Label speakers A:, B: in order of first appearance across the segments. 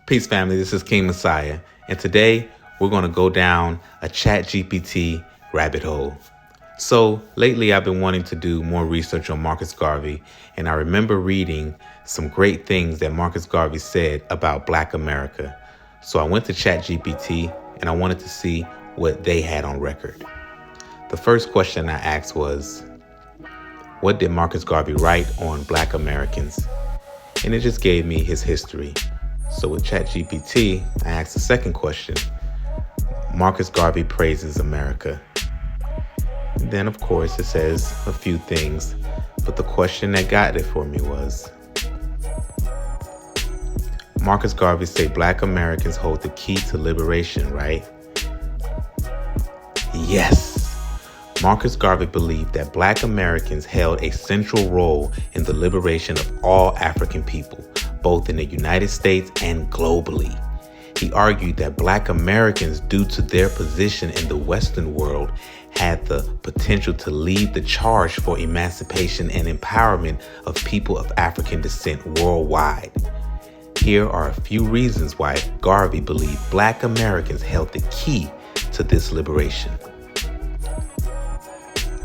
A: Peace, family. This is King Messiah, and today we're going to go down a ChatGPT rabbit hole. So lately, I've been wanting to do more research on Marcus Garvey, and I remember reading some great things that Marcus Garvey said about Black America. So I went to ChatGPT, and I wanted to see what they had on record. The first question I asked was, what did Marcus Garvey write on Black Americans? And it just gave me his history. So with ChatGPT, I asked the second question. Marcus Garvey praises America. And then, of course, it says a few things, but the question that got it for me was, Marcus Garvey say Black Americans hold the key to liberation, right? Yes. Marcus Garvey believed that Black Americans held a central role in the liberation of all African people, both in the United States and globally. He argued that Black Americans, due to their position in the Western world, had the potential to lead the charge for emancipation and empowerment of people of African descent worldwide. Here are a few reasons why Garvey believed Black Americans held the key to this liberation.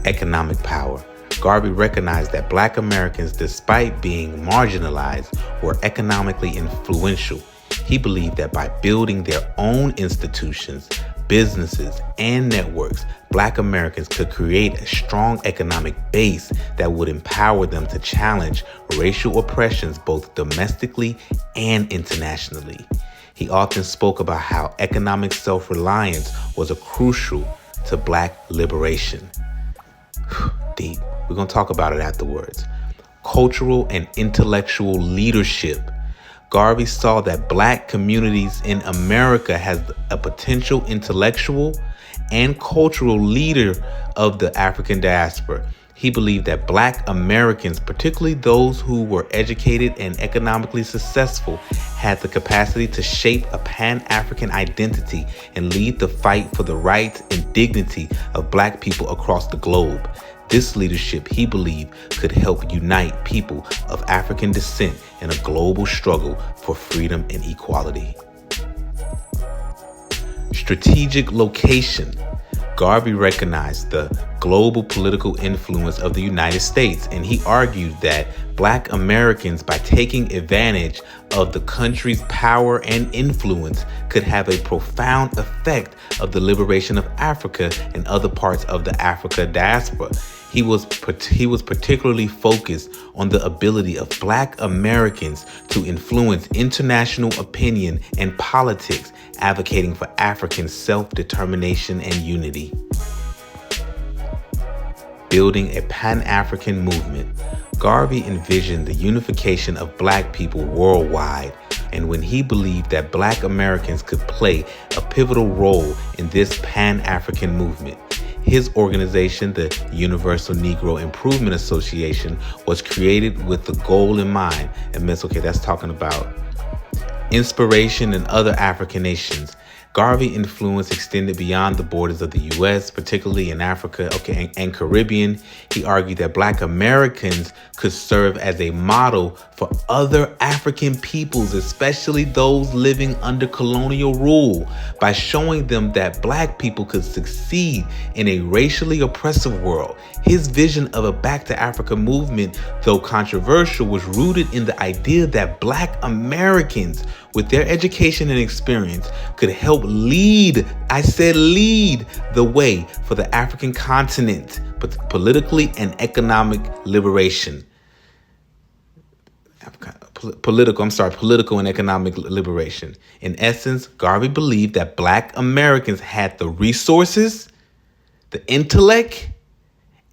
A: Economic power. Garvey recognized that Black Americans, despite being marginalized, were economically influential. He believed that by building their own institutions, businesses, and networks, Black Americans could create a strong economic base that would empower them to challenge racial oppressions both domestically and internationally. He often spoke about how economic self-reliance was crucial to Black liberation. Deep. We're going to talk about it afterwards. Cultural and intellectual leadership. Garvey saw that Black communities in America has a potential intellectual and cultural leader of the African diaspora. He believed that Black Americans, particularly those who were educated and economically successful, had the capacity to shape a Pan-African identity and lead the fight for the rights and dignity of Black people across the globe. This leadership, he believed, could help unite people of African descent in a global struggle for freedom and equality. Strategic location. Garvey recognized the global political influence of the United States, and he argued that Black Americans, by taking advantage of the country's power and influence, could have a profound effect of the liberation of Africa and other parts of the Africa diaspora. He was particularly focused on the ability of Black Americans to influence international opinion and politics, advocating for African self-determination and unity. Building a Pan-African movement. Garvey envisioned the unification of Black people worldwide, and when he believed that Black Americans could play a pivotal role in this Pan-African movement. His organization, the Universal Negro Improvement Association, was created with the goal in mind. And that's talking about inspiration in other African nations. Garvey influence extended beyond the borders of the U.S., particularly in Africa, and Caribbean. He argued that Black Americans could serve as a model for other African peoples, especially those living under colonial rule, by showing them that Black people could succeed in a racially oppressive world. His vision of a Back to Africa movement, though controversial, was rooted in the idea that Black Americans, with their education and experience, could help lead the way for the African continent, but politically and economic liberation. Political and economic liberation. In essence, Garvey believed that Black Americans had the resources, the intellect,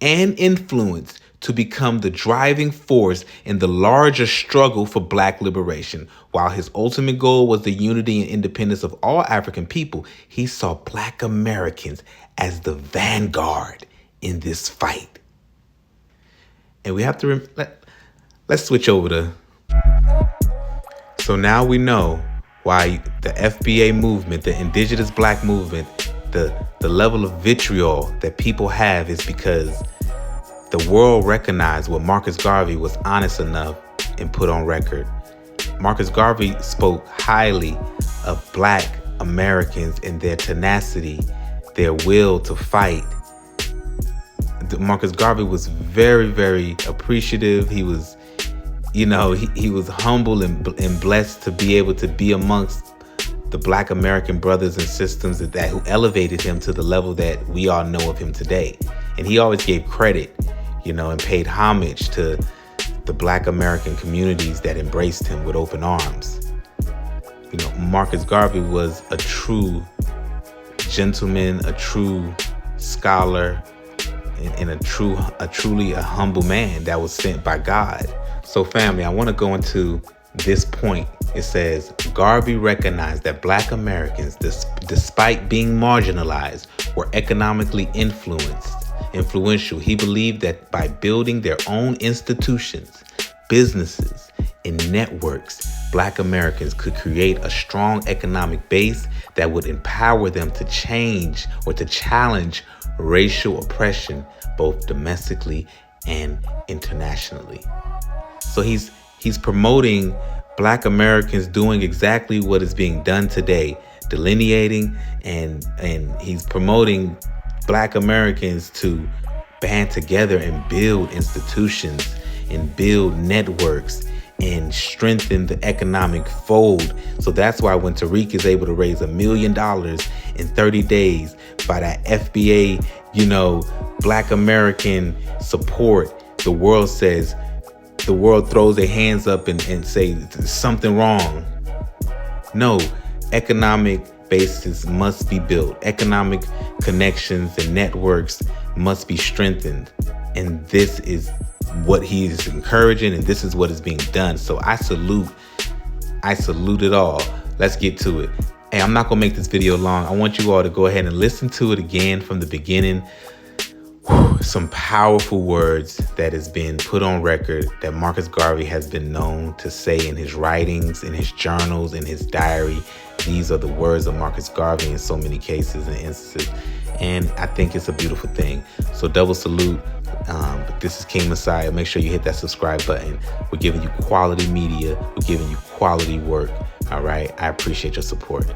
A: and influence to become the driving force in the larger struggle for Black liberation. While his ultimate goal was the unity and independence of all African people, he saw Black Americans as the vanguard in this fight. And we have to let's switch over to. So now we know why the FBA movement, the Indigenous Black movement, the level of vitriol that people have is because the world recognized what Marcus Garvey was honest enough and put on record. Marcus Garvey spoke highly of Black Americans and their tenacity, their will to fight. Marcus Garvey was very, very appreciative. He was, he was humble and blessed to be able to be amongst the Black American brothers and sisters who elevated him to the level that we all know of him today. And he always gave credit, and paid homage to the Black American communities that embraced him with open arms. Marcus Garvey was a true gentleman, a true scholar, and a truly humble man that was sent by God. So family, I want to go into this point. It says, Garvey recognized that Black Americans, despite being marginalized, were economically influential. He believed that by building their own institutions, businesses, and networks, Black Americans could create a strong economic base that would empower them to change or to challenge racial oppression, both domestically and internationally. So he's promoting Black Americans doing exactly what is being done today, delineating, and he's promoting Black Americans to band together and build institutions and build networks and strengthen the economic fold. So that's why when Tariq is able to raise $1 million in 30 days by that FBA, Black American support, the world throws their hands up and say something wrong. No, economic bases must be built. Economic connections and networks must be strengthened. And this is what he is encouraging, and this is what is being done. So I salute it all. Let's get to it. Hey, I'm not gonna make this video long. I want you all to go ahead and listen to it again from the beginning. Some powerful words that has been put on record that Marcus Garvey has been known to say in his writings, in his journals, in his diary. These are the words of Marcus Garvey in so many cases and instances. And I think it's a beautiful thing. So double salute. This is King Messiah. Make sure you hit that subscribe button. We're giving you quality media. We're giving you quality work. All right. I appreciate your support.